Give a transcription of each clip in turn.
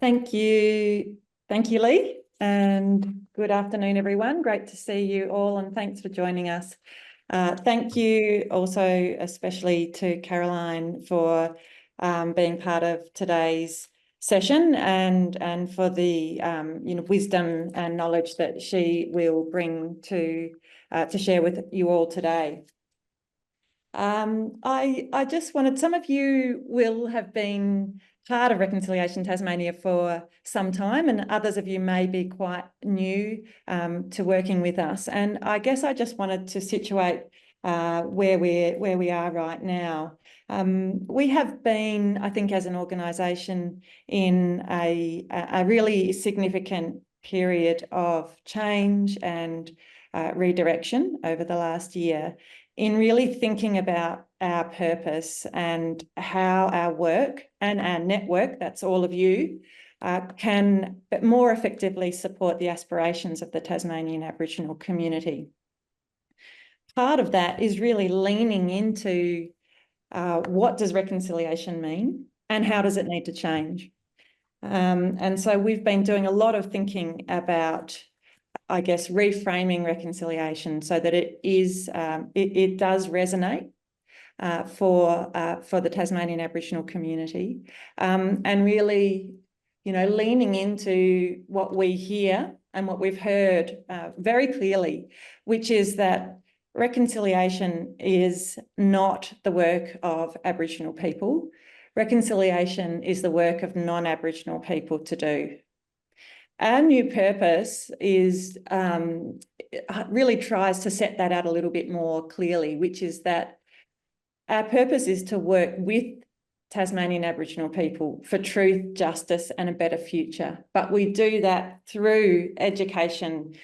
Thank you. Thank you, Lee. And good afternoon, everyone. Great to see you all, and thanks for joining us. Thank you also especially to Caroline for being part of today's session and for the wisdom and knowledge that she will bring to share with you all today. I just wanted, some of you will have been part of Reconciliation Tasmania for some time, and others of you may be quite new to working with us. And I guess I just wanted to situate where we are right now. We have been, I think, as an organisation in a really significant period of change and redirection over the last year, in really thinking about our purpose and how our work and our network, that's all of you, can more effectively support the aspirations of the Tasmanian Aboriginal community. Part of that is really leaning into what does reconciliation mean and how does it need to change? And so we've been doing a lot of thinking about, I guess, reframing reconciliation so that it does resonate for the Tasmanian Aboriginal community, and really, leaning into what we hear and what we've heard very clearly, which is that reconciliation is not the work of Aboriginal people. Reconciliation is the work of non-Aboriginal people to do. Our new purpose is really tries to set that out a little bit more clearly, which is that our purpose is to work with Tasmanian Aboriginal people for truth, justice, and a better future. But we do that through education,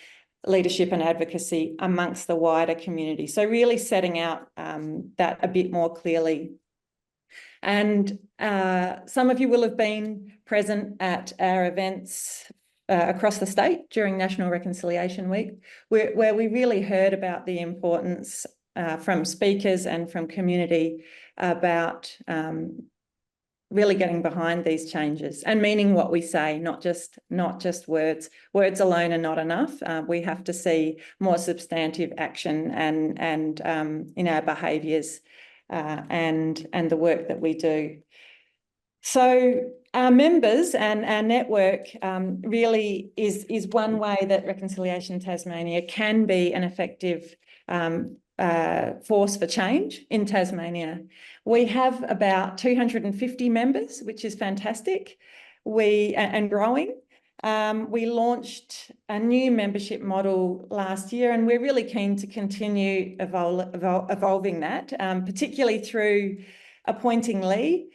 leadership, and advocacy amongst the wider community. So really setting out that a bit more clearly. And some of you will have been present at our events across the state during National Reconciliation Week, where we really heard about the importance from speakers and from community about really getting behind these changes and meaning what we say, not just words. Words alone are not enough. We have to see more substantive action and in our behaviours and the work that we do. So our members and our network really is one way that Reconciliation Tasmania can be an effective force for change in Tasmania. We have about 250 members, which is fantastic. And growing. We launched a new membership model last year, and we're really keen to continue evolving that, particularly through appointing Lee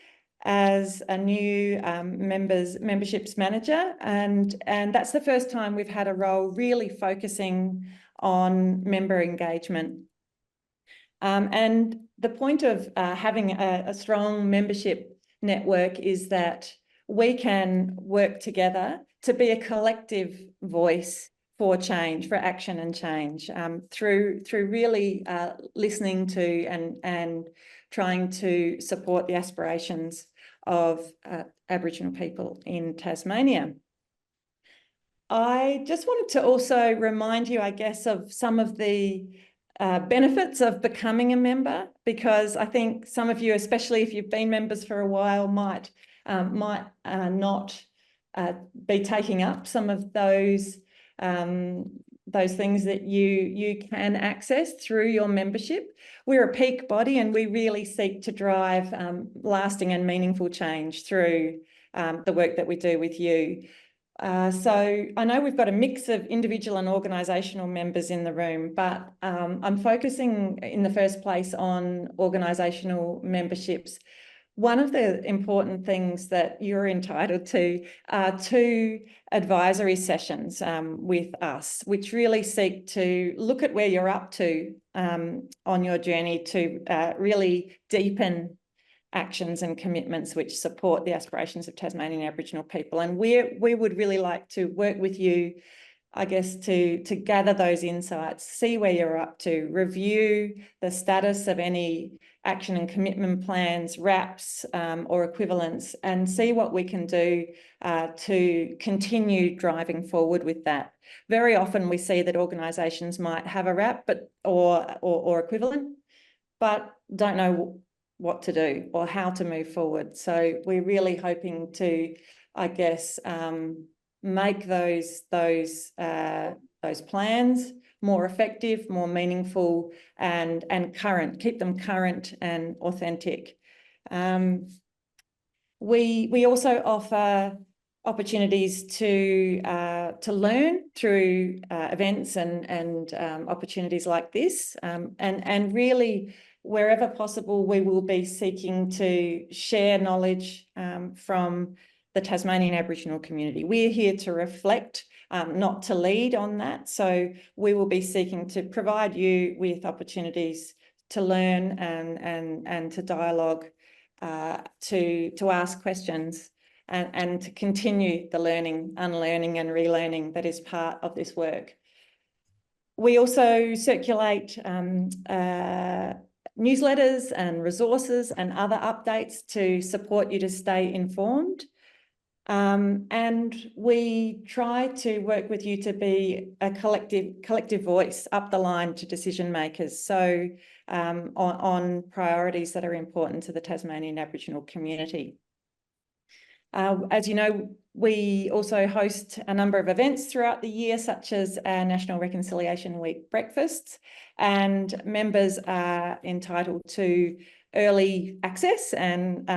as a new memberships manager, and that's the first time we've had a role really focusing on member engagement. And the point of having a strong membership network is that we can work together to be a collective voice for change, for action and change, through really listening to and trying to support the aspirations of Aboriginal people in Tasmania. I just wanted to also remind you, I guess, of some of the benefits of becoming a member, because I think some of you, especially if you've been members for a while, might not be taking up some of those things that you can access through your membership. We're a peak body, and we really seek to drive lasting and meaningful change through the work that we do with you. So I know we've got a mix of individual and organisational members in the room, but I'm focusing in the first place on organisational memberships. One of the important things that you're entitled to are 2 advisory sessions with us, which really seek to look at where you're up to on your journey to really deepen actions and commitments which support the aspirations of Tasmanian Aboriginal people. And we would really like to work with you, I guess, to gather those insights, see where you're up to, review the status of any action and commitment plans, RAPs, or equivalents, and see what we can do to continue driving forward with that. Very often we see that organisations might have a RAP or equivalent, but don't know what to do or how to move forward. So we're really hoping to, I guess, make those plans more effective, more meaningful, and current. Keep them current and authentic. We also offer opportunities to learn through events and opportunities like this, and really, wherever possible, we will be seeking to share knowledge from the Tasmanian Aboriginal community. We're here to reflect, not to lead on that. So we will be seeking to provide you with opportunities to learn and to dialogue, to ask questions, and to continue the learning, unlearning and relearning that is part of this work. We also circulate newsletters and resources and other updates to support you to stay informed. And we try to work with you to be a collective voice up the line to decision makers. So on priorities that are important to the Tasmanian Aboriginal community. As you know, we also host a number of events throughout the year, such as our National Reconciliation Week breakfasts, and members are entitled to early access, and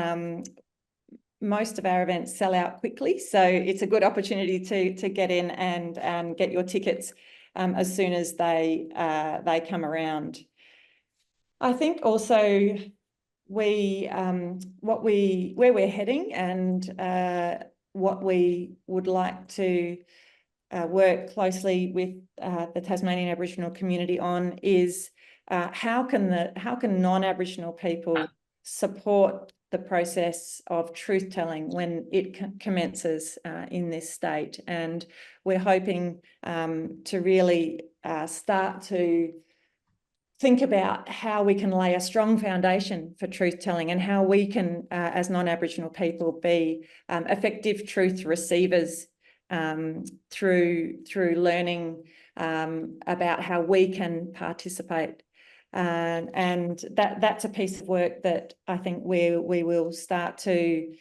most of our events sell out quickly. So it's a good opportunity to get in and get your tickets as soon as they come around. I think also where we're heading and what we would like to work closely with the Tasmanian Aboriginal community on is how can non-Aboriginal people support the process of truth-telling when it commences in this state. And we're hoping to really start to think about how we can lay a strong foundation for truth-telling and how we can, as non-Aboriginal people, be effective truth receivers through learning about how we can participate. And that's a piece of work that I think we will start to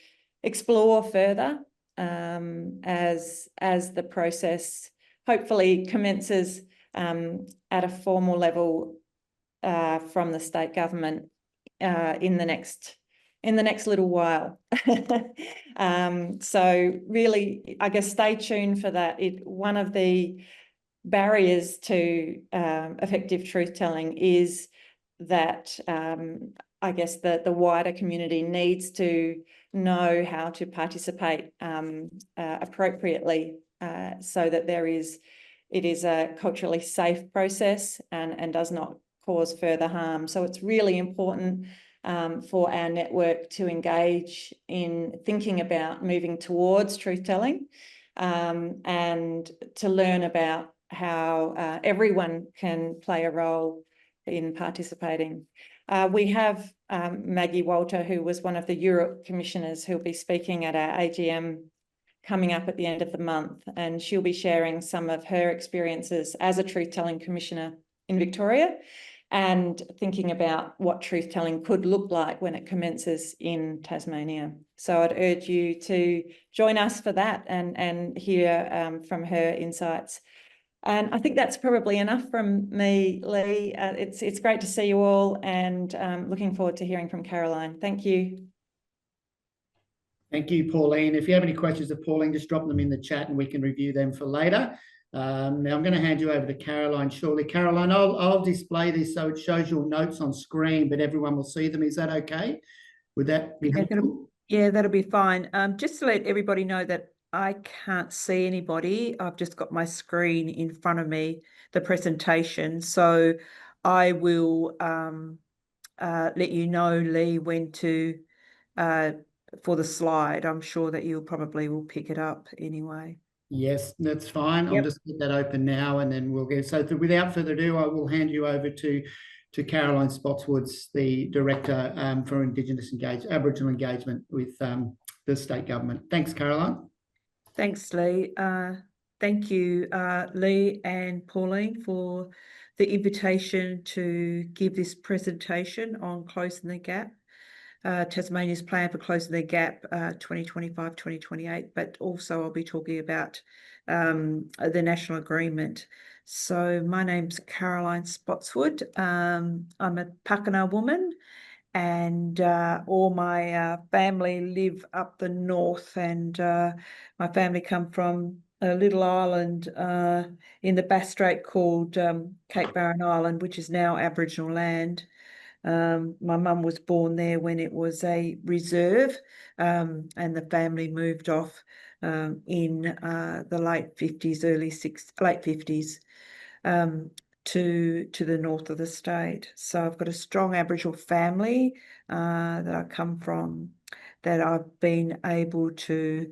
explore further as the process hopefully commences at a formal level from the state government in the next little while. So really, I guess, stay tuned for that. One of the barriers to effective truth-telling is that I guess the wider community needs to know how to participate appropriately so that it is a culturally safe process and does not cause further harm. So it's really important for our network to engage in thinking about moving towards truth-telling and to learn about how everyone can play a role in participating. We have Maggie Walter, who was one of the Europe commissioners, who'll be speaking at our AGM coming up at the end of the month, and she'll be sharing some of her experiences as a truth-telling commissioner in Victoria and thinking about what truth-telling could look like when it commences in Tasmania. So I'd urge you to join us for that and hear from her insights. And I think that's probably enough from me, Lee. It's great to see you all, and looking forward to hearing from Caroline. Thank you. Thank you, Pauline. If you have any questions of Pauline, just drop them in the chat and we can review them for later. Now I'm going to hand you over to Caroline shortly. Caroline, I'll display this so it shows your notes on screen, but everyone will see them. Is that okay? Would that be helpful? Yeah, that'll be fine. Just to let everybody know that I can't see anybody. I've just got my screen in front of me, the presentation. So I will let you know, Lee, when to for the slide. I'm sure that you probably will pick it up anyway. Yes, that's fine. Yep. I'll just get that open now and then we'll get. So without further ado, I will hand you over to to Caroline Spotswood's, the Director for Aboriginal engagement with the state government. Thanks, Caroline. Thanks, Lee. Thank you, Lee and Pauline, for the invitation to give this presentation on Closing the Gap, Tasmania's plan for closing the gap 2025-2028, but also I'll be talking about the national agreement. So my name's Caroline Spotswood. I'm a Pakana woman, and all my family live up the north, and my family come from a little island in the Bass Strait called Cape Barren Island, which is now Aboriginal land. My mum was born there when it was a reserve, and the family moved off in the late 50s, late 50s to the north of the state. So I've got a strong Aboriginal family that I come from, that I've been able to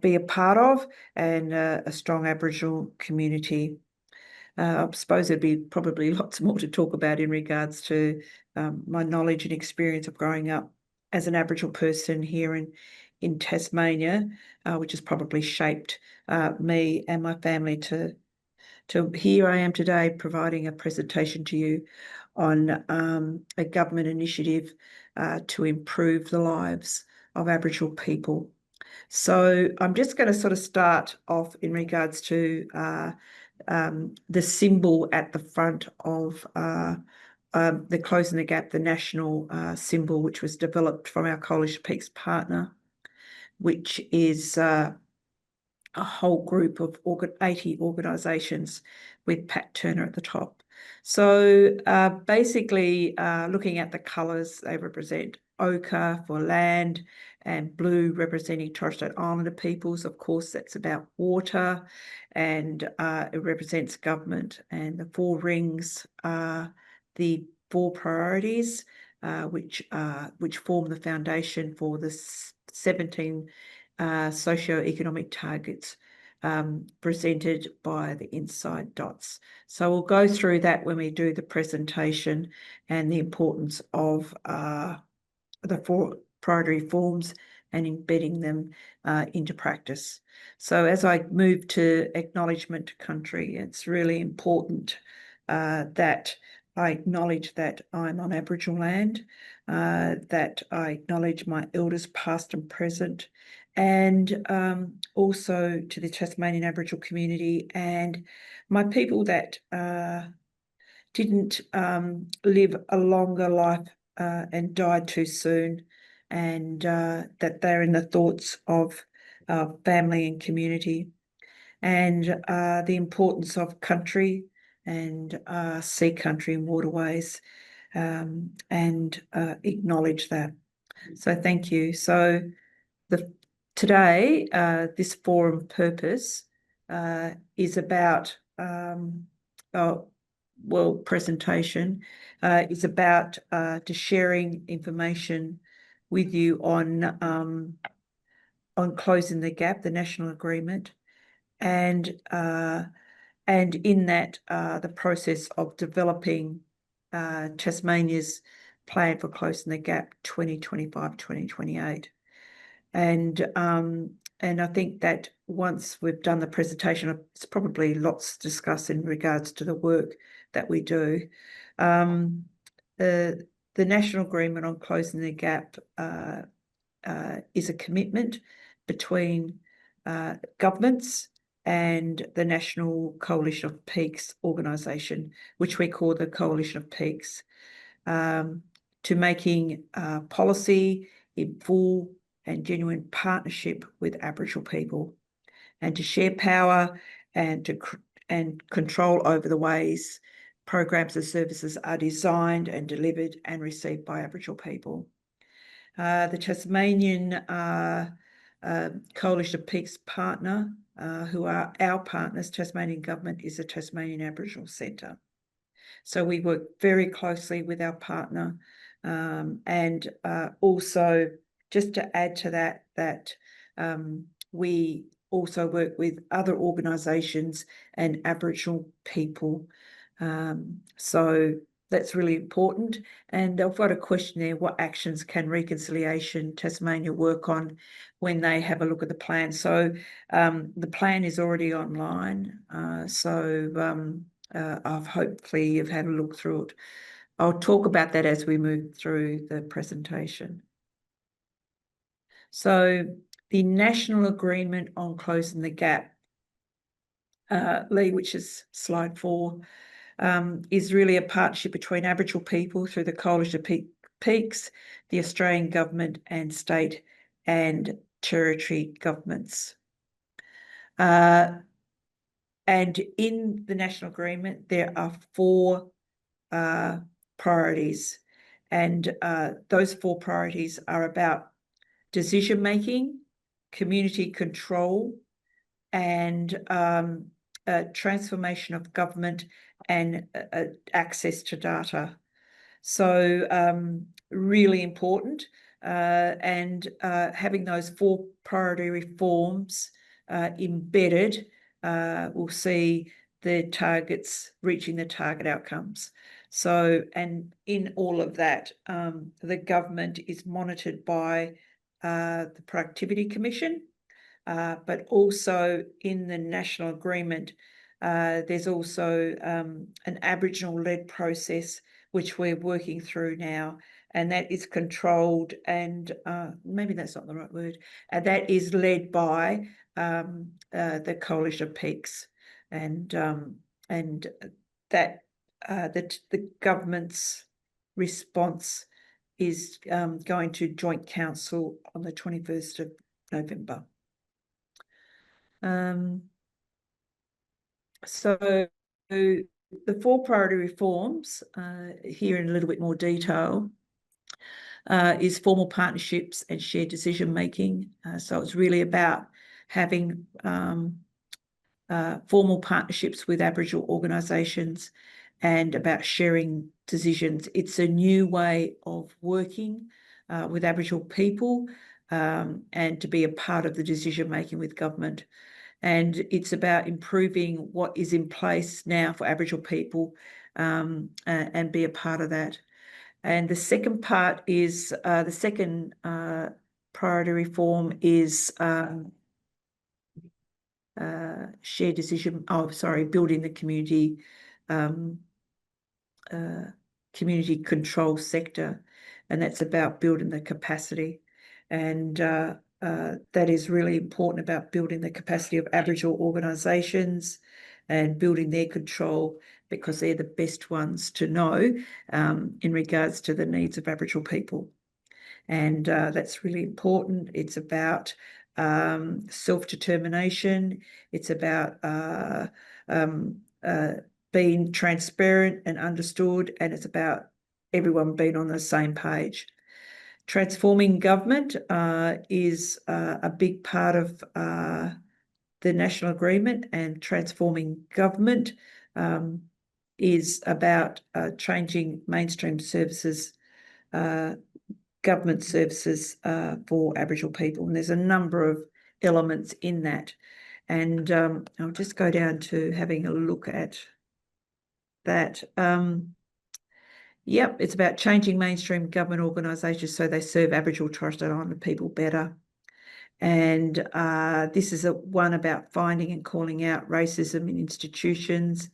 be a part of, and a strong Aboriginal community. I suppose there'd be probably lots more to talk about in regards to my knowledge and experience of growing up as an Aboriginal person here in Tasmania, which has probably shaped me and my family to here I am today, providing a presentation to you on a government initiative to improve the lives of Aboriginal people. So I'm just going to sort of start off in regards to the symbol at the front of the Closing the Gap, the national symbol, which was developed from our Coalition of Peaks partner, which is a whole group of 80 organisations with Pat Turner at the top. So basically, looking at the colours, they represent ochre for land and blue representing Torres Strait Islander peoples. Of course, that's about water, and it represents government. And the 4 rings are the 4 priorities, which form the foundation for the 17 socio-economic targets presented by the inside dots. So we'll go through that when we do the presentation, and the importance of the 4 priority forms and embedding them into practice. So as I move to acknowledgement to country, it's really important that I acknowledge that I'm on Aboriginal land, that I acknowledge my elders past and present, and also to the Tasmanian Aboriginal community and my people that didn't live a longer life and died too soon, and that they're in the thoughts of family and community, and the importance of country and sea country and waterways, and acknowledge that. So thank you. So today, this forum purpose is about, presentation is about just sharing information with you on Closing the Gap, the national agreement, and in that the process of developing Tasmania's plan for Closing the Gap 2025-2028. And I think that once we've done the presentation, it's probably lots to discuss in regards to the work that we do. The National Agreement on Closing the Gap is a commitment between governments and the National Coalition of Peaks organisation, which we call the Coalition of Peaks, to making policy in full and genuine partnership with Aboriginal people, and to share power and control over the ways programs and services are designed and delivered and received by Aboriginal people. The Tasmanian Coalition of Peaks partner, who are our partners, Tasmanian Government, is the Tasmanian Aboriginal Centre. So we work very closely with our partner, and also, just to add to that, we also work with other organisations and Aboriginal people. So that's really important. And I've got a question there: what actions can Reconciliation Tasmania work on when they have a look at the plan? So the plan is already online. I've hopefully you've had a look through it. I'll talk about that as we move through the presentation. So the National Agreement on Closing the Gap, Lee, which is slide 4, is really a partnership between Aboriginal people through the Coalition of Peaks, the Australian government, and state and territory governments. And in the National Agreement, there are 4 priorities, and those 4 priorities are about decision making, community control, and transformation of government, and access to data. So really important, and having those 4 priority reforms embedded, we'll see the targets, reaching the target outcomes. So, and in all of that, the government is monitored by the Productivity Commission, but also in the National Agreement, there's also an Aboriginal-led process which we're working through now, and that is controlled and maybe that's not the right word. That is led by the Coalition of Peaks, and that the government's response is going to Joint Council on the 21st of November. So the 4 priority reforms, here in a little bit more detail, is formal partnerships and shared decision making. So it's really about having formal partnerships with Aboriginal organisations and about sharing decisions. It's a new way of working with Aboriginal people, and to be a part of the decision making with government. And it's about improving what is in place now for Aboriginal people, and be a part of that. And the second part is, the second priority reform is shared decision, building the community control sector, and that's about building the capacity. And that is really important, about building the capacity of Aboriginal organisations and building their control, because they're the best ones to know in regards to the needs of Aboriginal people. And that's really important. It's about self-determination. It's about being transparent and understood, and it's about everyone being on the same page. Transforming government is a big part of the National Agreement, and transforming government is about changing mainstream services, government services for Aboriginal people. And there's a number of elements in that. And I'll just go down to having a look at that. Yep, it's about changing mainstream government organisations so they serve Aboriginal Torres Strait Islander people better. And this is one about finding and calling out racism in institutions.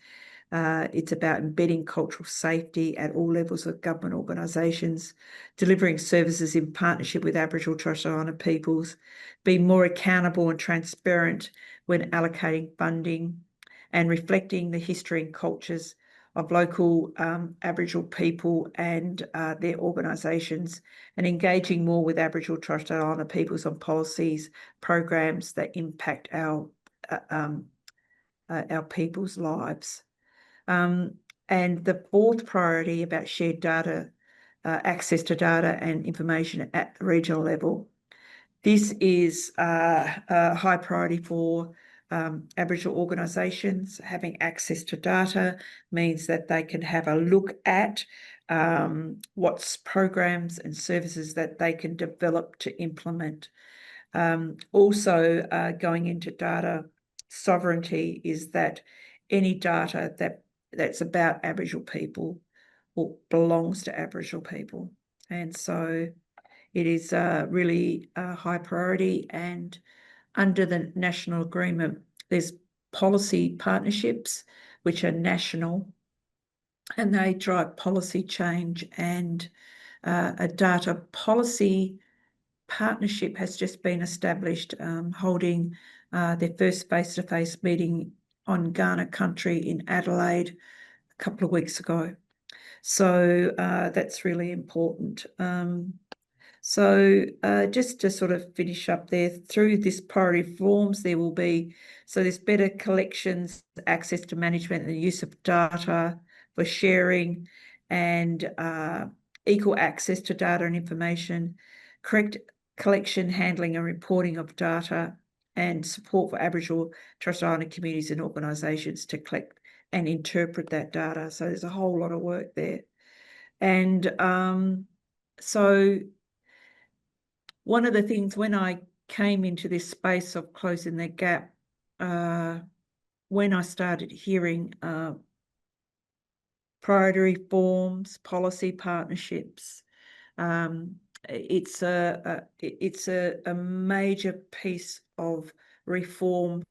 It's about embedding cultural safety at all levels of government organisations, delivering services in partnership with Aboriginal Torres Strait Islander peoples, being more accountable and transparent when allocating funding, and reflecting the history and cultures of local Aboriginal people and their organisations, and engaging more with Aboriginal Torres Strait Islander peoples on policies, programs that impact our people's lives. And the 4th priority about shared data, access to data and information at the regional level. This is a high priority for Aboriginal organisations. Having access to data means that they can have a look at what's programs and services that they can develop to implement. Also, going into data sovereignty is that any data that's about Aboriginal people belongs to Aboriginal people. And so it is really a high priority, and under the national agreement, there's policy partnerships which are national, and they drive policy change, and a data policy partnership has just been established, holding their first face-to-face meeting on Kaurna country in Adelaide a couple of weeks ago. So that's really important. So just to sort of finish up there, through this priority reforms, there will be, so there's better collections, access to management and the use of data for sharing, and equal access to data and information, correct collection, handling and reporting of data, and support for Aboriginal and Torres Strait Islander communities and organisations to collect and interpret that data. So there's a whole lot of work there. And so one of the things when I came into this space of closing the gap, when I started hearing priority reforms, policy partnerships, it's a major piece of reform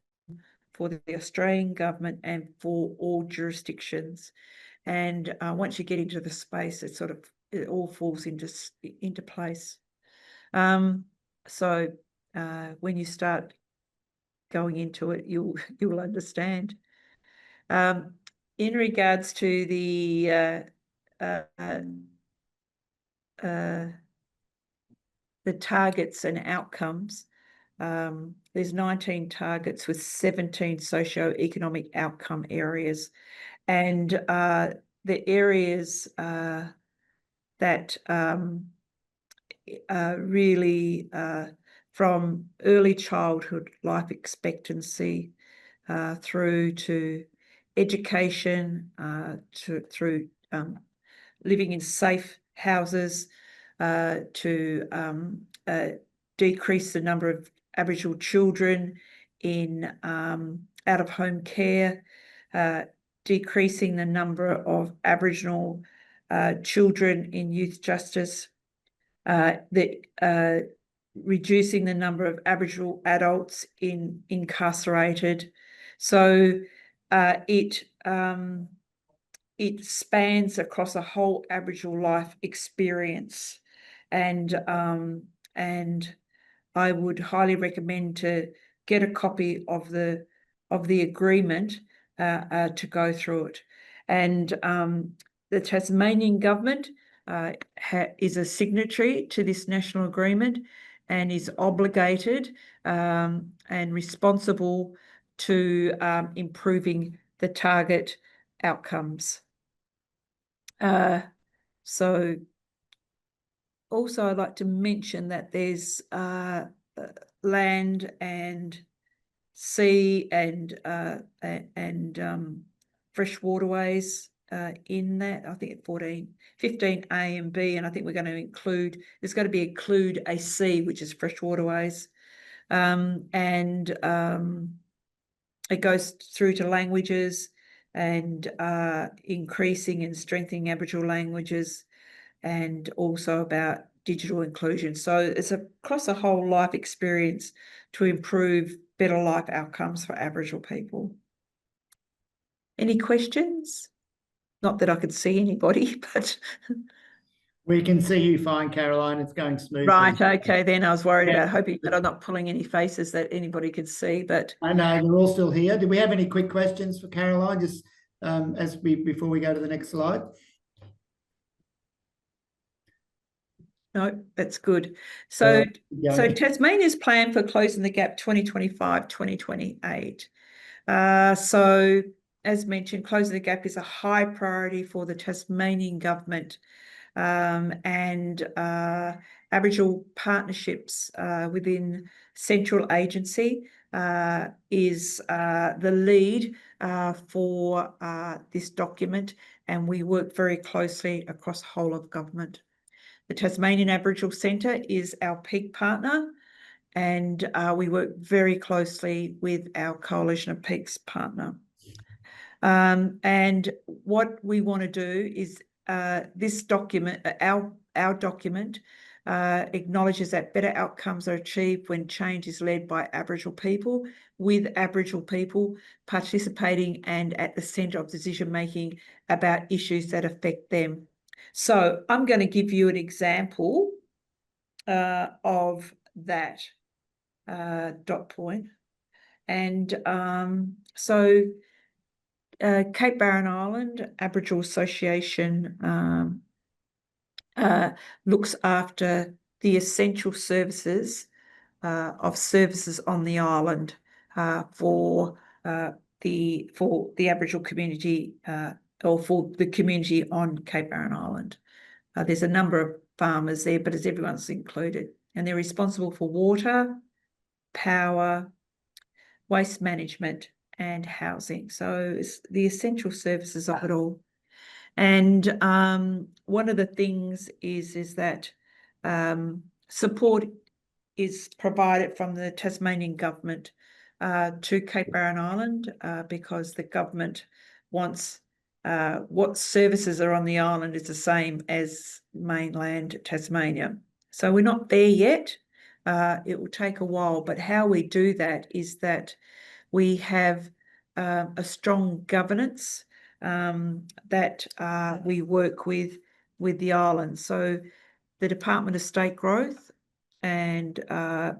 for the Australian government and for all jurisdictions. And once you get into the space, it all falls into place. So when you start going into it, you'll understand. In regards to the targets and outcomes, there's 19 targets with 17 socio-economic outcome areas, and the areas that really from early childhood life expectancy through to education, through living in safe houses, to decrease the number of Aboriginal children in out-of-home care, decreasing the number of Aboriginal children in youth justice, reducing the number of Aboriginal adults incarcerated. So it spans across a whole Aboriginal life experience, and I would highly recommend to get a copy of the agreement to go through it. And the Tasmanian government is a signatory to this national agreement and is obligated and responsible to improving the target outcomes. So also I'd like to mention that there's land and sea and fresh waterways in that. I think 15A and B, and I think we're going to include, there's going to include a C, which is fresh waterways, and it goes through to languages and increasing and strengthening Aboriginal languages, and also about digital inclusion. So it's across a whole life experience to improve better life outcomes for Aboriginal people. Any questions? Not that I could see anybody, but... We can see you fine, Caroline. It's going smoothly. Right, okay, then I was worried about hoping that I'm not pulling any faces that anybody could see, but... I know, they're all still here. Do we have any quick questions for Caroline, just before we go to the next slide? No, that's good. So Tasmania's plan for closing the gap 2025-2028. So as mentioned, closing the gap is a high priority for the Tasmanian government, and Aboriginal partnerships within Central Agency is the lead for this document, and we work very closely across the whole of government. The Tasmanian Aboriginal Centre is our peak partner, and we work very closely with our Coalition of Peaks partner. And what we want to do is this document, our document, acknowledges that better outcomes are achieved when change is led by Aboriginal people, with Aboriginal people participating and at the centre of decision-making about issues that affect them. So I'm going to give you an example of that dot point. And so Cape Barren Island Aboriginal Association looks after the essential services of services on the island for the Aboriginal community or for the community on Cape Barren Island. There's a number of farmers there, but everyone's included, and they're responsible for water, power, waste management, and housing. So it's the essential services of it all. And one of the things is that support is provided from the Tasmanian government to Cape Barren Island because the government wants what services are on the island is the same as mainland Tasmania. So we're not there yet. It will take a while, but how we do that is that we have a strong governance that we work with the island. So the Department of State Growth and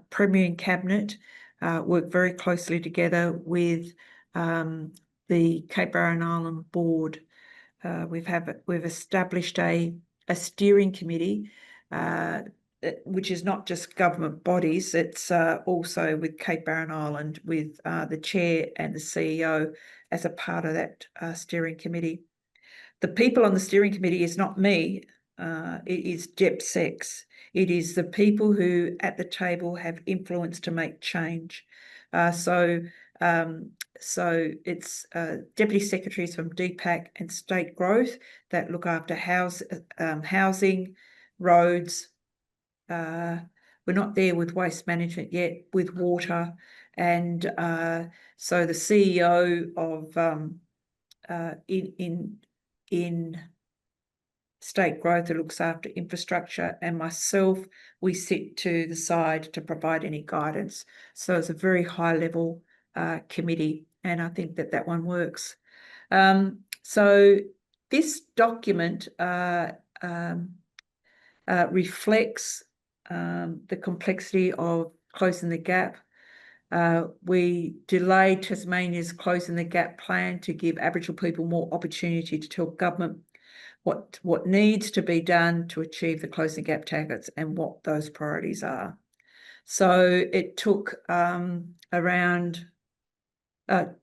Premier and Cabinet work very closely together with the Cape Barren Island Board. We've established a steering committee, which is not just government bodies, it's also with Cape Barren Island, with the chair and the CEO as a part of that steering committee. The people on the steering committee is not me, it is GEPSEX. It is the people who at the table have influence to make change. So it's deputy secretaries from DPAC and State Growth that look after housing, roads. We're not there with waste management yet, with water. And so the CEO of in State Growth that looks after infrastructure, and myself, we sit to the side to provide any guidance. So it's a very high level committee, and I think that one works. So this document reflects the complexity of closing the gap. We delayed Tasmania's Closing the Gap plan to give Aboriginal people more opportunity to tell government what needs to be done to achieve the Closing the Gap targets and what those priorities are. So it took around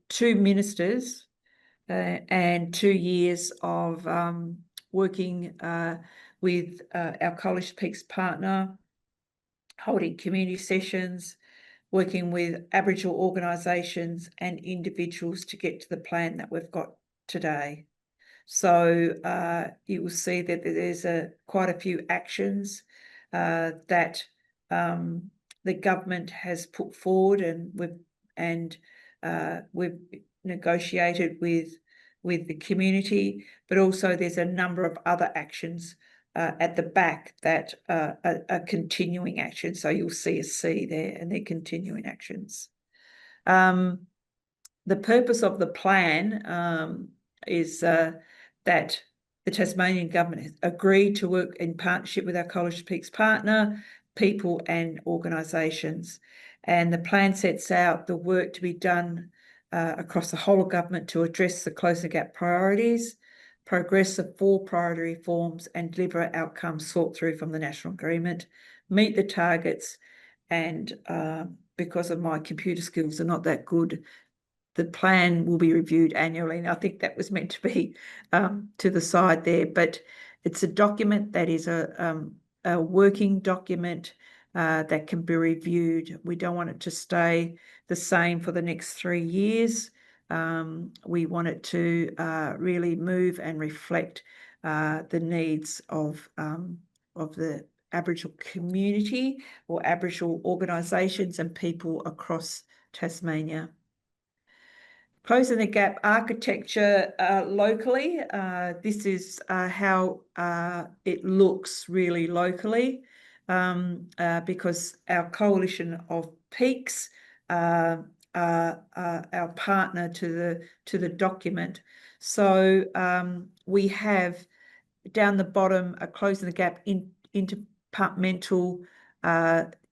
2 ministers and 2 years of working with our College Peaks partner, holding community sessions, working with Aboriginal organisations and individuals to get to the plan that we've got today. So you will see that there's quite a few actions that the government has put forward, and we've negotiated with the community, but also there's a number of other actions at the back that are continuing actions. So you'll see a C there, and they're continuing actions. The purpose of the plan is that the Tasmanian government has agreed to work in partnership with our College Peaks partner, people and organisations. And the plan sets out the work to be done across the whole of government to address the Closing the Gap priorities, progress the 4 priority reforms, and deliver outcomes sought through from the National Agreement, meet the targets. And because of my computer skills are not that good, the plan will be reviewed annually. And I think that was meant to be to the side there, but it's a document that is a working document that can be reviewed. We don't want it to stay the same for the next 3 years. We want it to really move and reflect the needs of the Aboriginal community or Aboriginal organisations and people across Tasmania. Closing the Gap architecture locally. This is how it looks really locally, because our coalition of peaks are our partner to the document. So we have down the bottom a Closing the Gap interdepartmental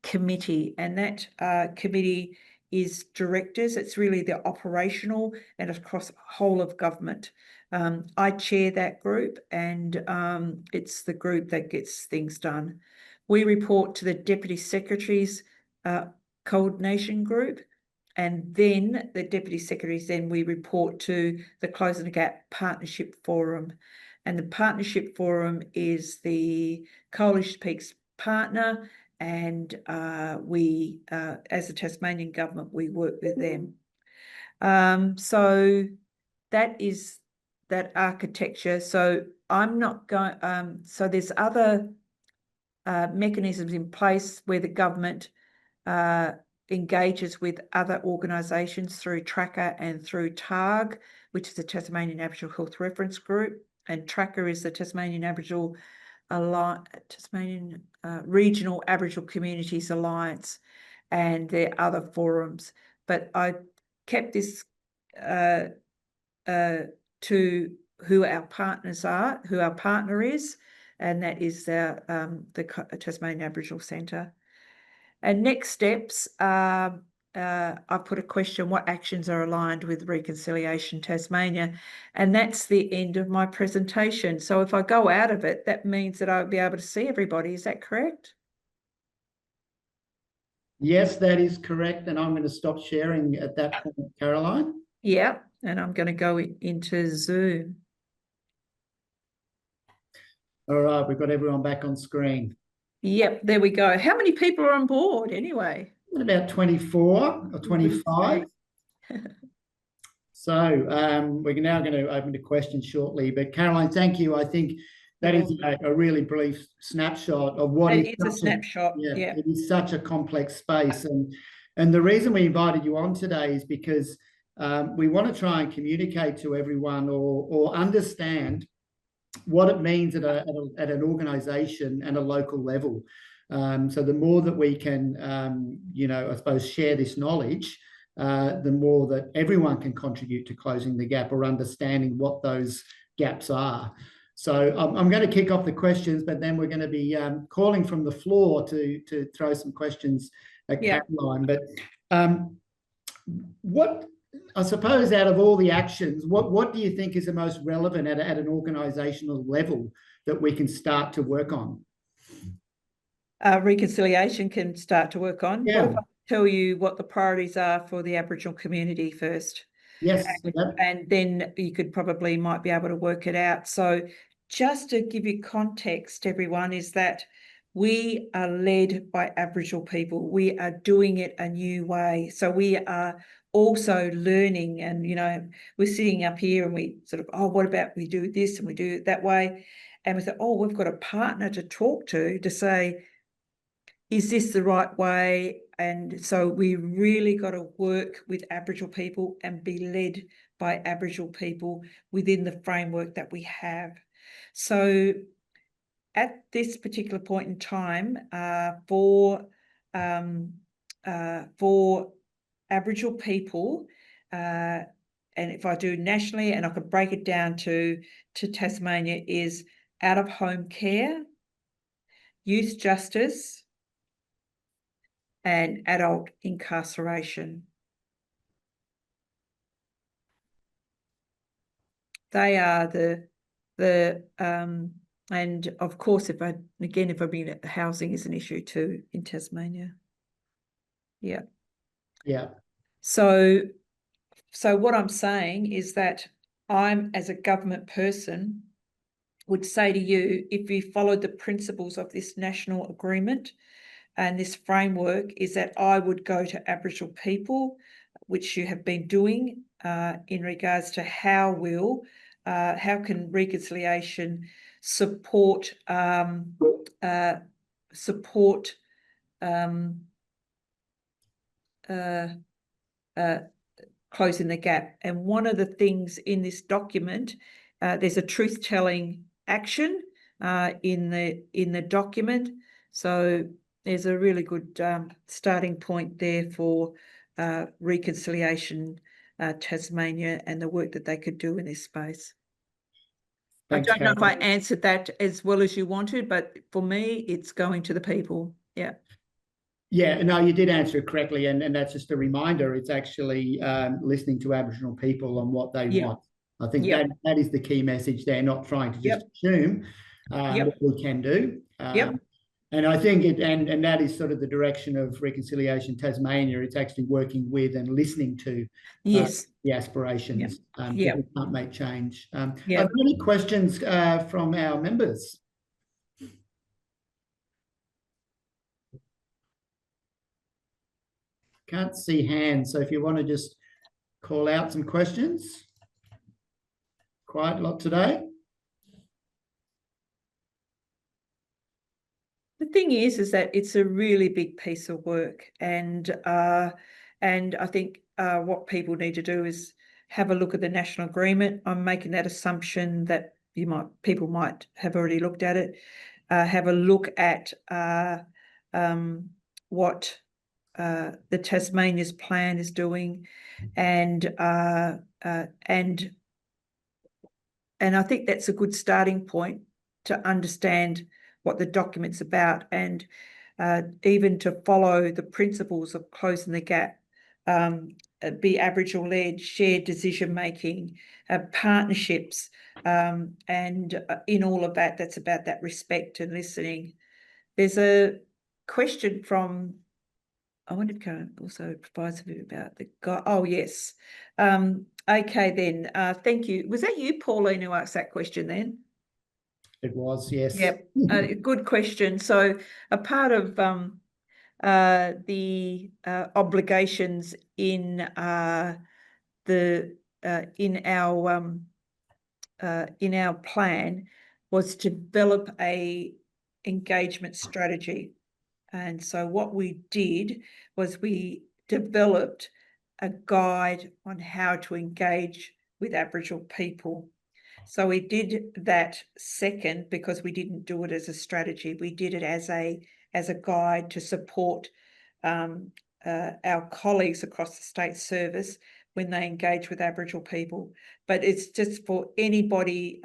committee, and that committee is directors. It's really the operational and across whole of government. I chair that group, and it's the group that gets things done. We report to the Deputy Secretary's coordination group, and then the Deputy Secretaries, then we report to the Closing the Gap Partnership Forum. And the Partnership Forum is the Coalition Peaks partner, and we, as the Tasmanian government, we work with them. So that is that architecture. So I'm not going, so there's other mechanisms in place where the government engages with other organisations through Tracker and through TARG, which is the Tasmanian Aboriginal Health Reference Group, and Tracker is the Tasmanian Aboriginal Tasmanian Regional Aboriginal Communities Alliance, and there are other forums. But I kept this to who our partners are, who our partner is, and that is the Tasmanian Aboriginal Centre. And next steps, I put a question: what actions are aligned with Reconciliation Tasmania? And that's the end of my presentation. So if I go out of it, that means that I'll be able to see everybody. Is that correct? Yes, that is correct. And I'm going to stop sharing at that point, Caroline. Yeah, and I'm going to go into Zoom. All right, we've got everyone back on screen. Yep, there we go. How many people are on board anyway? About 24 or 25. So we're now going to open to questions shortly. But Caroline, thank you. I think that is a really brief snapshot of what it is a snapshot. Yeah, it is such a complex space. And the reason we invited you on today is because we want to try and communicate to everyone or understand what it means at an organisation and a local level. So the more that we can, I suppose, share this knowledge, the more that everyone can contribute to closing the gap or understanding what those gaps are. So I'm going to kick off the questions, but then we're going to be calling from the floor to throw some questions at Caroline. But what, I suppose, out of all the actions, what do you think is the most relevant at an organisational level that we can start to work on? Reconciliation can start to work on. Yeah. What if I tell you what the priorities are for the Aboriginal community first? Yes. And then you might be able to work it out. So just to give you context, everyone, is that we are led by Aboriginal people. We are doing it a new way. So we are also learning, and, we're sitting up here and we sort of, what about we do this and we do it that way? And we thought, we've got a partner to talk to say, is this the right way? And so we really got to work with Aboriginal people and be led by Aboriginal people within the framework that we have. So at this particular point in time, for Aboriginal people, and if I do nationally, and I could break it down to Tasmania, is out-of-home care, youth justice, and adult incarceration. They are and of course, if I mean, housing is an issue too in Tasmania. Yeah. Yeah. So what I'm saying is that I'm, as a government person, would say to you, if you followed the principles of this national agreement and this framework, is that I would go to Aboriginal people, which you have been doing, in regards to how can reconciliation support Closing the Gap. And one of the things in this document, there's a truth-telling action in the document. So there's a really good starting point there for Reconciliation Tasmania and the work that they could do in this space. Thanks, I don't know if I Caroline. answered that as well as you wanted, but for me, it's going to the people. Yeah. Yeah, no, you did answer it correctly, and that's just a reminder. It's actually listening to Aboriginal people on what they want. I think that is the key message there, not trying to just assume what we can do. And I think and that is sort of the direction of Reconciliation Tasmania. It's actually working with and listening to the aspirations. We can't make change. Are there any questions from our members? Can't see hands, so if you want to just call out some questions. Quite a lot today. The thing is that it's a really big piece of work, and I think what people need to do is have a look at the national agreement. I'm making that assumption that people might have already looked at it. Have a look at what the Tasmania's plan is doing, and I think that's a good starting point to understand what the document's about, and even to follow the principles of Closing the Gap, be Aboriginal-led, shared decision-making, partnerships, and in all of that, that's about that respect and listening. There's a question from, I wanted to also provide some bit about the guy. Oh, yes. Okay, then. Thank you. Was that you, Pauline, who asked that question then? It was, yes. Yep. Good question. So a part of the obligations in our plan was to develop a engagement strategy. And so what we did was we developed a guide on how to engage with Aboriginal people. So we did that second because we didn't do it as a strategy. We did it as a guide to support our colleagues across the state service when they engage with Aboriginal people. But it's just for anybody.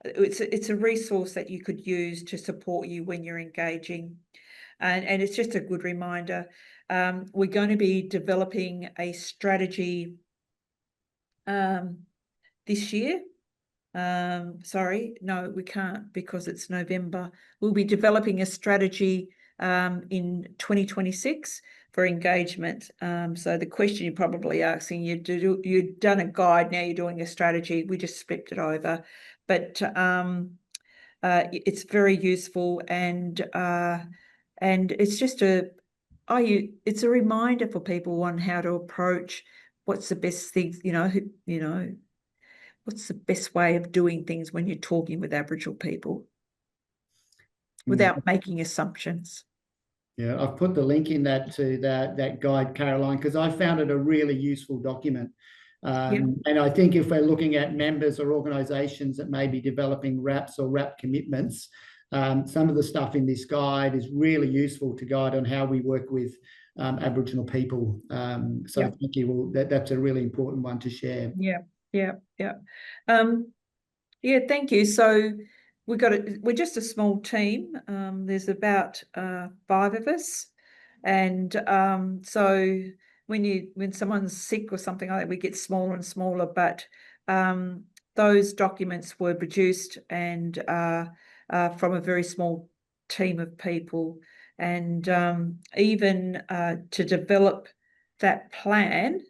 It's a resource that you could use to support you when you're engaging. And it's just a good reminder. We're going to be developing a strategy this year. Sorry, no, we can't because it's November. We'll be developing a strategy in 2026 for engagement. So the question you're probably asking, you've done a guide, now you're doing a strategy. We just flipped it over. But it's very useful, and it's just it's a reminder for people on how to approach what's the best thing, what's the best way of doing things when you're talking with Aboriginal people without making assumptions. Yeah, I've put the link in to that guide, Caroline, because I found it a really useful document. And I think if we're looking at members or organisations that may be developing RAPs or RAP commitments, some of the stuff in this guide is really useful to guide on how we work with Aboriginal people. So thank you. Well, that's a really important one to share. Yeah, thank you. So we're just a small team. There's about 5 of us, and so when someone's sick or something like that, we get smaller and smaller. But those documents were produced and from a very small team of people, and even to develop that plan.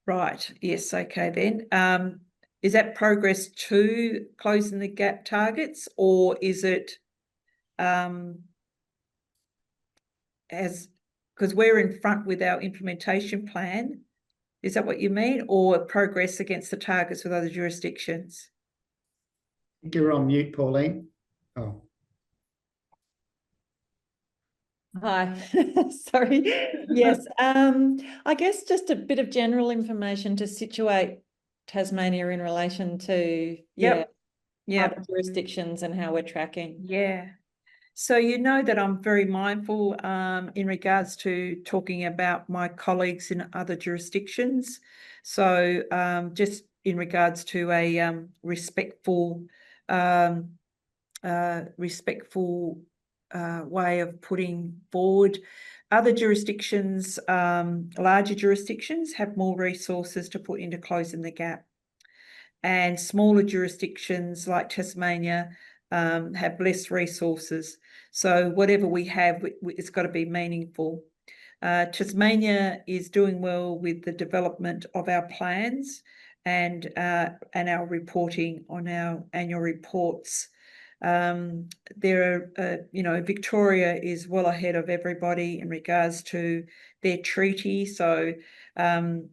Right. Yes. Okay. Then, is that progress to Closing the Gap targets, or is it because we're in front with our implementation plan? Is that what you mean, or progress against the targets with other jurisdictions? I think you're on mute, Pauline. Oh. Hi, sorry. Yes, I guess just a bit of general information to situate Tasmania in relation to, Yep. other jurisdictions and how we're tracking. Yeah. So you know that I'm very mindful in regards to talking about my colleagues in other jurisdictions. So just in regards to a respectful way of putting forward. Other jurisdictions, larger jurisdictions, have more resources to put into closing the gap. And smaller jurisdictions like Tasmania have less resources. So whatever we have, it's got to be meaningful. Tasmania is doing well with the development of our plans and our reporting on our annual reports. Victoria is well ahead of everybody in regards to their treaty. So and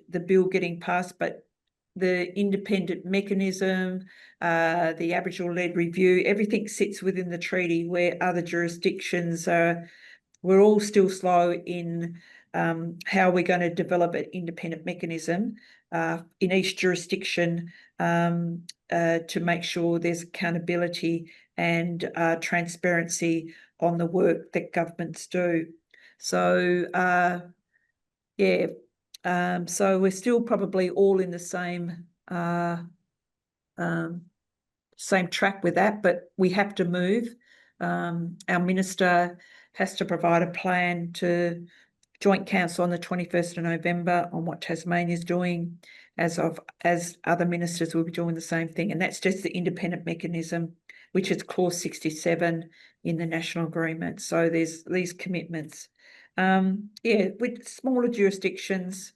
the bill getting passed, but the independent mechanism, the Aboriginal-led review, everything sits within the treaty, where other jurisdictions we're all still slow in how we're going to develop an independent mechanism in each jurisdiction to make sure there's accountability and transparency on the work that governments do. So, so we're still probably all in the same track with that, but we have to move. Our minister has to provide a plan to Joint Council on the 21st of November on what Tasmania is doing, as other ministers will be doing the same thing. And that's just the independent mechanism, which is clause 67 in the national agreement. So there's these commitments. With smaller jurisdictions,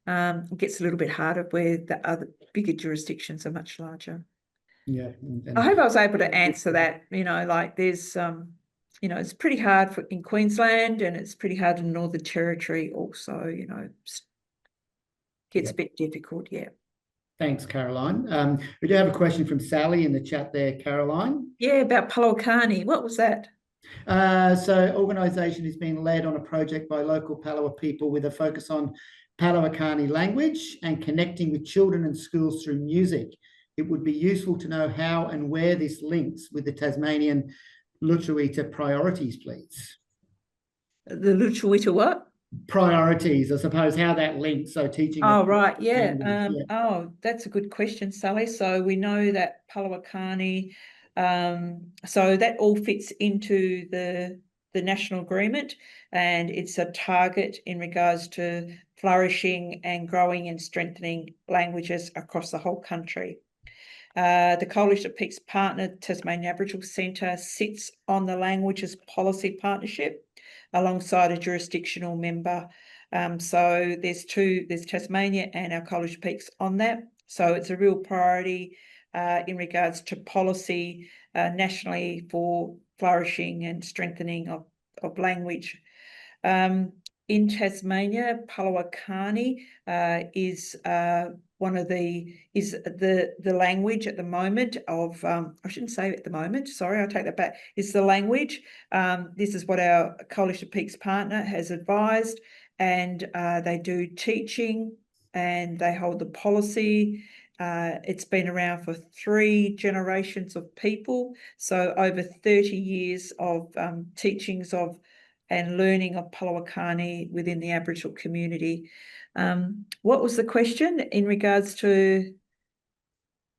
it gets a little bit harder where the other bigger jurisdictions are much larger. Yeah. I hope I was able to answer that. There's it's pretty hard in Queensland, and it's pretty hard in Northern Territory also, gets a bit difficult, yeah. Thanks, Caroline. We do have a question from Sally in the chat there, Caroline. Yeah, about Palawakani. What was that? So organisation is being led on a project by local Palawa people with a focus on Palawakani language and connecting with children and schools through music. It would be useful to know how and where this links with the Tasmanian Lutruwita priorities, please. The Lutruwita what? Priorities, I suppose, how that links. So teaching. Oh, right, yeah. Oh, that's a good question, Sally. So we know that Palawakani, so that all fits into the national agreement, and it's a target in regards to flourishing and growing and strengthening languages across the whole country. The Coalition of Peaks partner, Tasmania Aboriginal Centre, sits on the Languages Policy Partnership alongside a jurisdictional member. So there's Tasmania and our Coalition of Peaks on that. So it's a real priority in regards to policy nationally for flourishing and strengthening of language. In Tasmania, Palawakani is one of the language at the moment of I shouldn't say at the moment, sorry, I'll take that back. It's the language. This is what our Coalition of Peaks partner has advised, and they do teaching and they hold the policy. It's been around for 3 generations of people, so over 30 years of teachings of and learning of Palawakani within the Aboriginal community. What was the question in regards to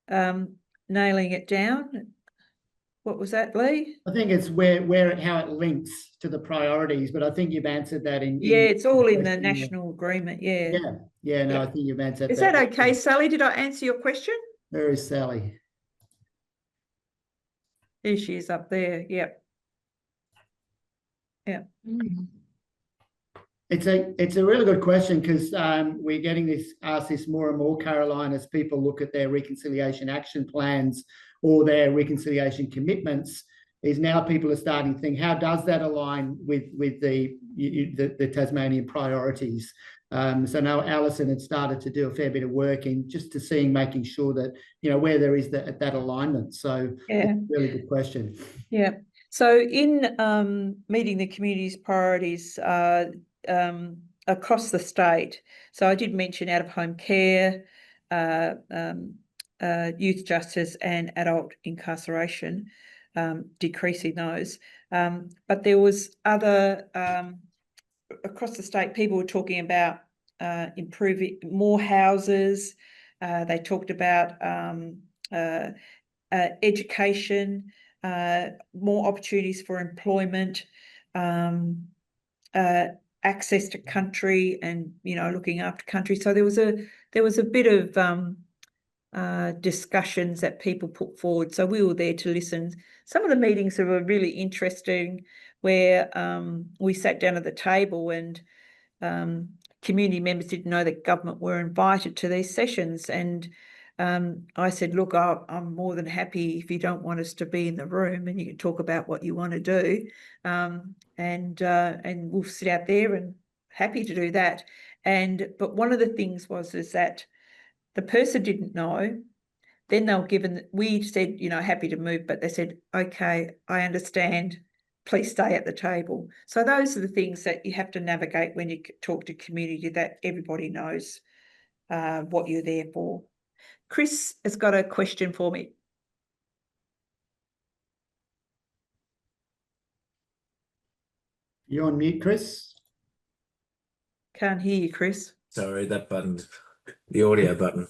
nailing it down? What was that, Lee? I think it's how it links to the priorities, but I think you've answered that in it's all in the national agreement, yeah. I think you've answered that. Is that okay, Sally? Did I answer your question? Where is Sally? There she is up there, yep. Yeah. It's a really good question, because we're getting asked this more and more, Caroline, as people look at their reconciliation action plans or their reconciliation commitments. Is now people are starting to think, how does that align with the Tasmanian priorities? So now Alison had started to do a fair bit of work in just making sure that where there is that alignment. So it's a really good question. Yeah. So in meeting the community's priorities across the state, so I did mention out-of-home care, youth justice and adult incarceration, decreasing those. But there was other, across the state, people were talking about improving more houses. They talked about education, more opportunities for employment, access to country, and looking after country. So there was a bit of discussions that people put forward. So we were there to listen. Some of the meetings were really interesting, where we sat down at the table and community members didn't know that government were invited to these sessions. And I said, look, I'm more than happy if you don't want us to be in the room, and you can talk about what you want to do, and we'll sit out there, and happy to do that. But one of the things is that the person didn't know. Then they were given, we said, happy to move, but they said, okay, I understand, please stay at the table. So those are the things that you have to navigate when you talk to community, that everybody knows what you're there for. Chris has got a question for me. You're on mute, Chris. Can't hear you, Chris. Sorry, that button, the audio button.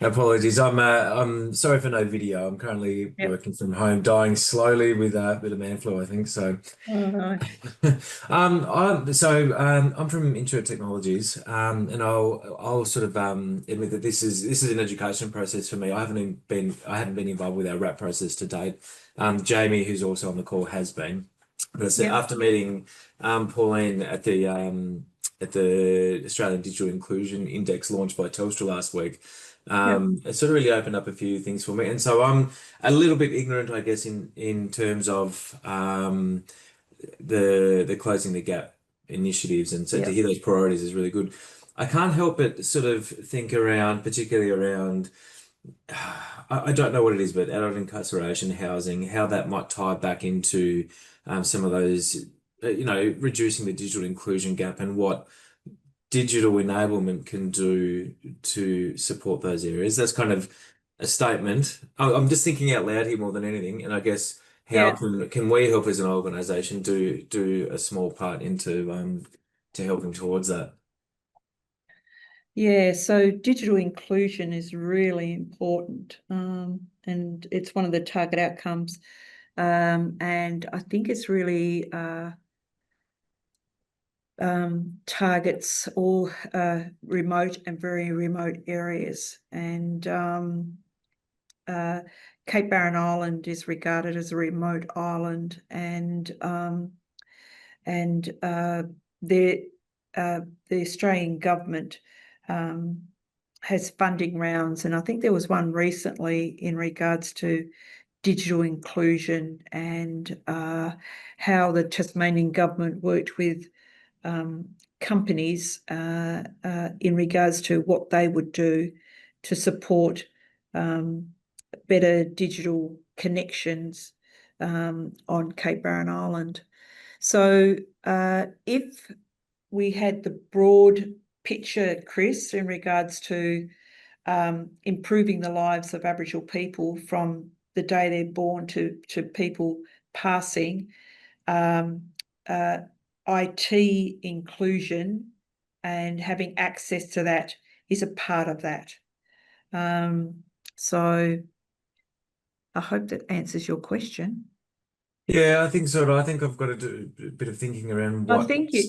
Apologies. I'm sorry for no video. I'm currently working from home, dying slowly with a bit of man flu, I think. So, I'm from Intuit Technologies, and I'll sort of admit that this is an education process for me. I haven't been involved with our RAP process to date. Jamie, who's also on the call, has been. But after meeting Pauline at the Australian Digital Inclusion Index launched by Telstra last week, it sort of really opened up a few things for me. And so I'm a little bit ignorant, I guess, in terms of the Closing the Gap initiatives, and so to hear those priorities is really good. I can't help but sort of think around, particularly around, I don't know what it is, but adult incarceration, housing, how that might tie back into some of those, reducing the digital inclusion gap, and what digital enablement can do to support those areas. That's kind of a statement. I'm just thinking out loud here more than anything, and I guess how can we help as an organisation do a small part into to helping towards that? Yeah, so digital inclusion is really important, and it's one of the target outcomes, and I think it's really targets all remote and very remote areas. And Cape Barren Island is regarded as a remote island, and the Australian government has funding rounds, and I think there was one recently in regards to digital inclusion, and how the Tasmanian government worked with companies in regards to what they would do to support better digital connections on Cape Barren Island. So if we had the broad picture, Chris, in regards to improving the lives of Aboriginal people from the day they're born to people passing, IT inclusion and having access to that is a part of that. So I hope that answers your question. Yeah, I think so. I think I've got to do a bit of thinking around what small part we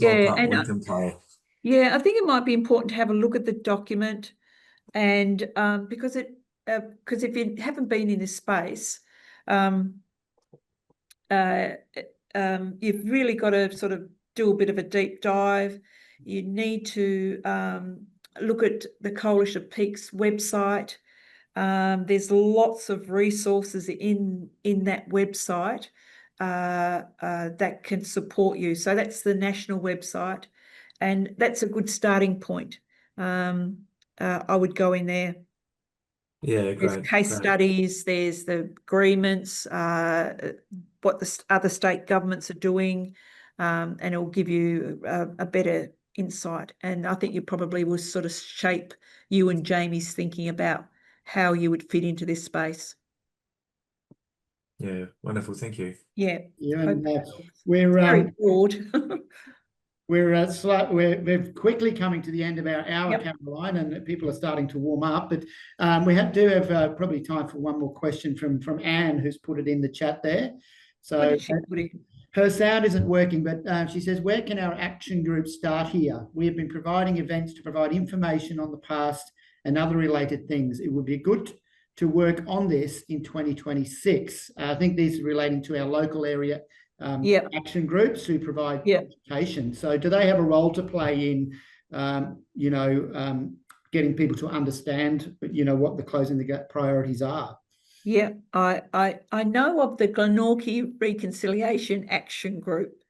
can play. Yeah, I think it might be important to have a look at the document, and because if you haven't been in this space, you've really got to sort of do a bit of a deep dive. You need to look at the Coalition of Peaks website. There's lots of resources in that website that can support you. So that's the national website, and that's a good starting point. I would go in there. Yeah, great. There's case studies, there's the agreements, what the other state governments are doing, and it will give you a better insight. And I think you probably will sort of shape you and Jamie's thinking about how you would fit into this space. Yeah, wonderful. Thank you. Yeah. Yeah, Hope and that helps. we're Very broad. we're quickly coming to the end of our hour, Yep. Caroline, and people are starting to warm up. But we do have probably time for one more question from Anne, who's put it in the chat there. What So did she put in? her sound isn't working, but she says, where can our action group start here? We have been providing events to provide information on the past and other related things. It would be good to work on this in 2026. I think these are relating to our local area Yep. action groups who provide Yep. education. So do they have a role to play in, getting people to understand, what the Closing the Gap priorities are? Yeah, I know of the Glenorchy Reconciliation Action Group,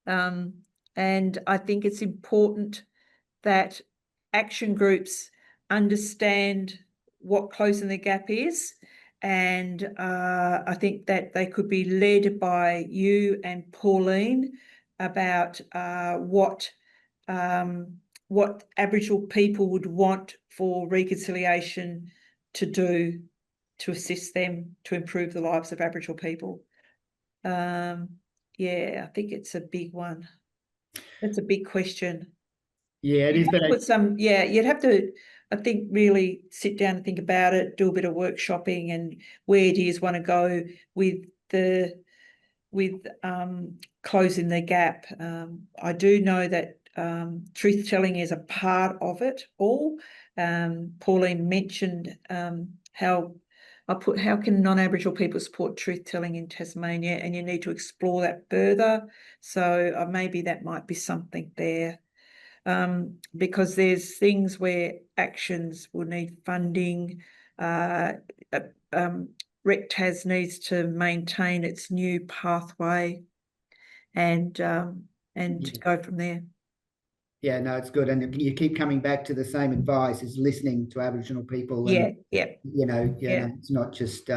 and I think it's important that action groups understand what Closing the Gap is, and I think that they could be led by you and Pauline about what Aboriginal people would want for reconciliation to do to assist them to improve the lives of Aboriginal people. Yeah, I think it's a big one. That's a big question. Yeah, it is. You'd have to, I think, really sit down and think about it, do a bit of workshopping, and where do you want to go with Closing the Gap. I do know that truth telling is a part of it all. Pauline mentioned how can non-Aboriginal people support truth telling in Tasmania, and you need to explore that further. So maybe that might be something there, because there's things where actions will need funding. RecTas needs to maintain its new pathway, and go from there. Yeah, no, it's good. And you keep coming back to the same advice, is listening to Aboriginal people. And, it's not just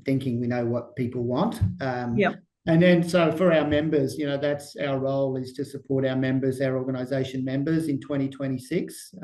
thinking we know what people want. And then, so for our members, that's our role, is to support our members, our organisation members in 2026.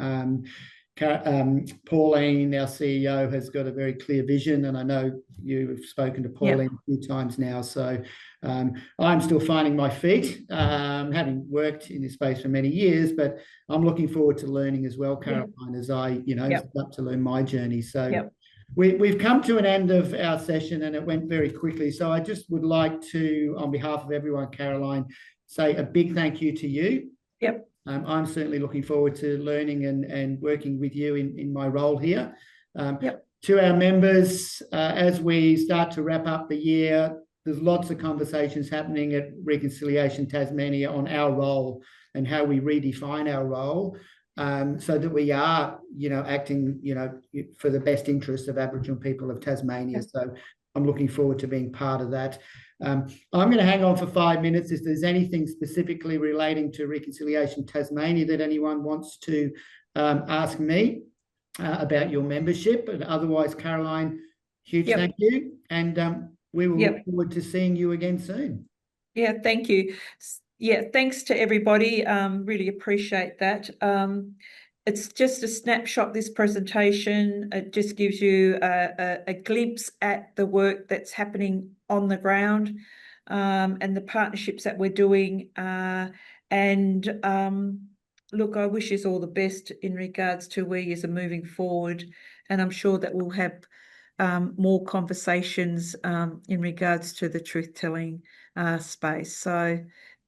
Pauline, our CEO, has got a very clear vision, and I know you've spoken to Pauline a few times now. So I'm still finding my feet, having worked in this space for many years, but I'm looking forward to learning as well, Caroline, as I, start to learn my journey. So we've come to an end of our session, and it went very quickly. So I just would like to, on behalf of everyone, Caroline, say a big thank you to you. Yep. I'm certainly looking forward to learning and working with you in my role here. To our members, as we start to wrap up the year, there's lots of conversations happening at Reconciliation Tasmania on our role and how we redefine our role, so that we are, acting, for the best interests of Aboriginal people of Tasmania. So I'm looking forward to being part of that. I'm going to hang on for 5 minutes. If there's anything specifically relating to Reconciliation Tasmania that anyone wants to ask me about your membership, but otherwise, Caroline, huge thank you, and we will look forward to seeing you again soon. Yeah, thank you. Yeah, thanks to everybody. Really appreciate that. It's just a snapshot, this presentation. It just gives you a glimpse at the work that's happening on the ground, and the partnerships that we're doing. Look, I wish you all the best in regards to where you are moving forward, and I'm sure that we'll have more conversations in regards to the truth-telling space. So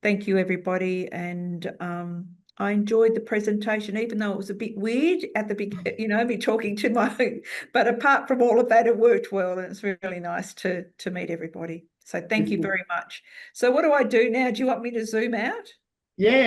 thank you, everybody, and I enjoyed the presentation, even though it was a bit weird at the beginning, me talking to my, but apart from all of that, it worked well, and it's really nice to meet everybody. So thank you very much. So what do I do now? Do you want me to zoom out? Yeah.